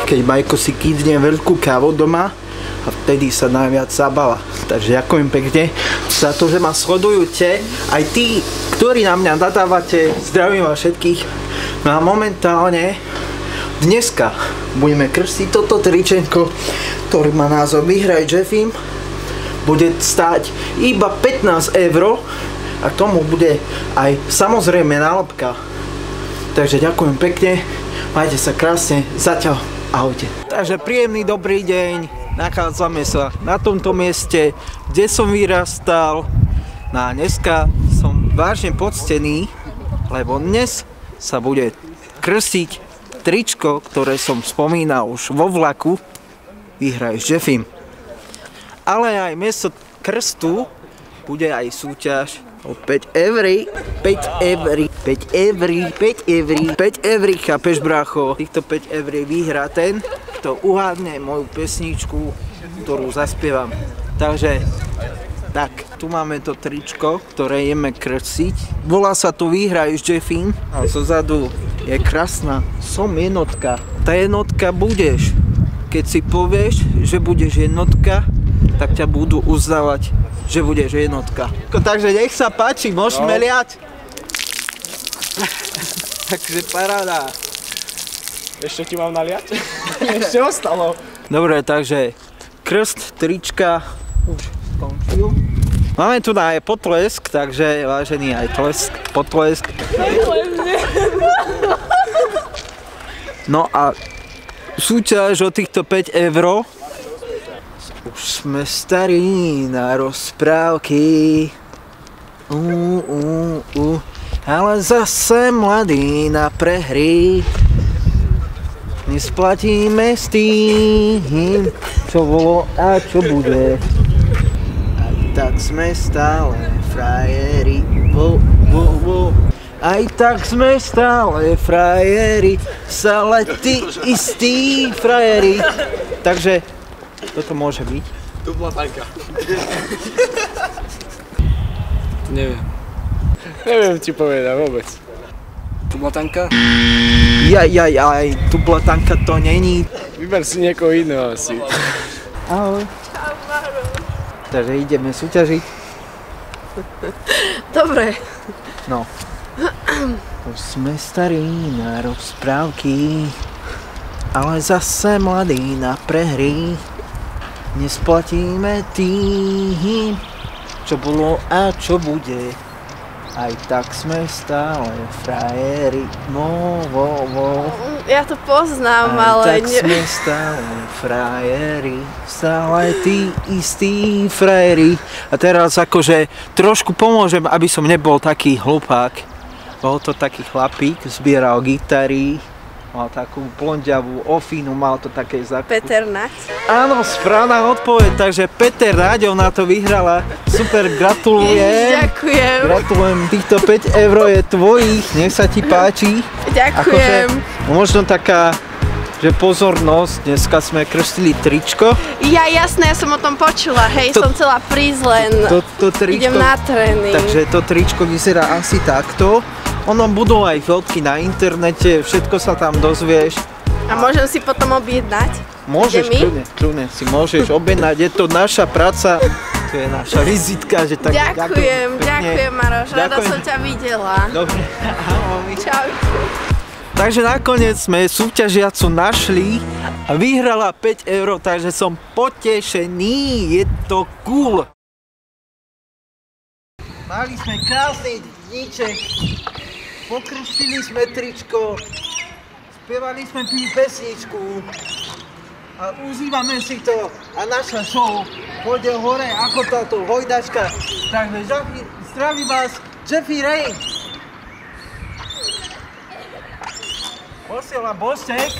keď Majko si kýdne veľkú kávu doma a vtedy sa najviac zabáva. Takže ďakujem pekne za to, že ma sledujete. Aj tí, ktorí na mňa nadávate, zdravím vás všetkých. No a momentálne dneska budeme krstiť toto tričenko, ktorý má názov Vyhraj Jeffim. Bude stáť iba 15 € a k tomu bude aj samozrejme nálepka. Takže ďakujem pekne, majte sa krásne, zatiaľ ahojte. Takže príjemný dobrý deň, nachádzame sa na tomto mieste, kde som vyrastal. No a dneska som vážne poctený, lebo dnes sa bude krstiť tričko, ktoré som spomínal už vo vlaku, Vyhraj Jeffim. Ale aj miesto krstu bude aj súťaž o 5 €, 5 €, 5 €, 5 €, 5 €, chápeš brácho? Týchto 5 € vyhrá ten, kto uhádne moju pesničku, ktorú zaspievam. Takže, tak, tu máme to tričko, ktoré ideme krstiť. Volá sa to Vyhraj Jeffim a zozadu je krásna Som jednotka. Tá jednotka budeš, keď si povieš, že budeš jednotka, tak ťa budú uznávať, že budeš jednotka. Takže nech sa páči, môžeme liať. Takže paráda. Ešte ti mám naliať? Ešte ostalo. Dobre, takže krst trička už skončil. Máme tu aj potlesk, takže vážený aj potlesk. No a súťaž o týchto 5 €. Už sme starí na rozprávky, ale zase mladí na prehry. Nesplatíme s tým, čo bolo a čo bude. Aj tak sme stále frajeri, Aj tak sme stále frajeri, stále tí istí frajeri. Takže toto môže byť? Tu bola tanka. Neviem ti povedať vôbec. Tu bola tanka? Jaj, tu bola tanka to není. Vyber si niekoho iného asi. Ahoj. Čau, Maro. Takže ideme súťažiť. Dobre. No. Už sme starí na rozprávky, ale zase mladí na prehry. Nesplatíme tým, čo bolo a čo bude. Aj tak sme stále frajeri. Ja to poznám, Aj ale... tak sme stále frajeri. Stále tí istí frajeri. A teraz akože trošku pomôžem, aby som nebol taký hlupák. Bol to taký chlapík, zbieral gitary. Mal takú blondiavú ofínu, mal to také Peter Naď. Áno, správna odpoveď, takže Peter Naď, ona to vyhrala. Super, gratulujem. Ďakujem. Gratulujem, týchto 5 € je tvojich, nech sa ti páči. Ďakujem. Akože, možno taká, že pozornosť, dneska sme krstili tričko. Ja jasné, ja som o tom počula, hej, som chcela prísť len, idem na tréning. Takže to tričko vyzerá asi takto. Ono budú aj fotky na internete, všetko sa tam dozvieš. A môžem si potom objednať? Môžeš, kľudne si môžeš objednať, je to naša práca, to je naša vizitka, že tak... Ďakujem, Maroš, rada som ťa videla. Dobre, ahoj. Čau. Takže nakoniec sme súťažiacu našli a vyhrala 5 €, takže som potešený, je to cool. Mali sme krásny dníček, pokrstili sme tričko, spievali sme pesničku a užívame si to a naša show pôjde hore ako táto hojdačka. Takže zdraví vás Jeffy Ray. Posiela Božek.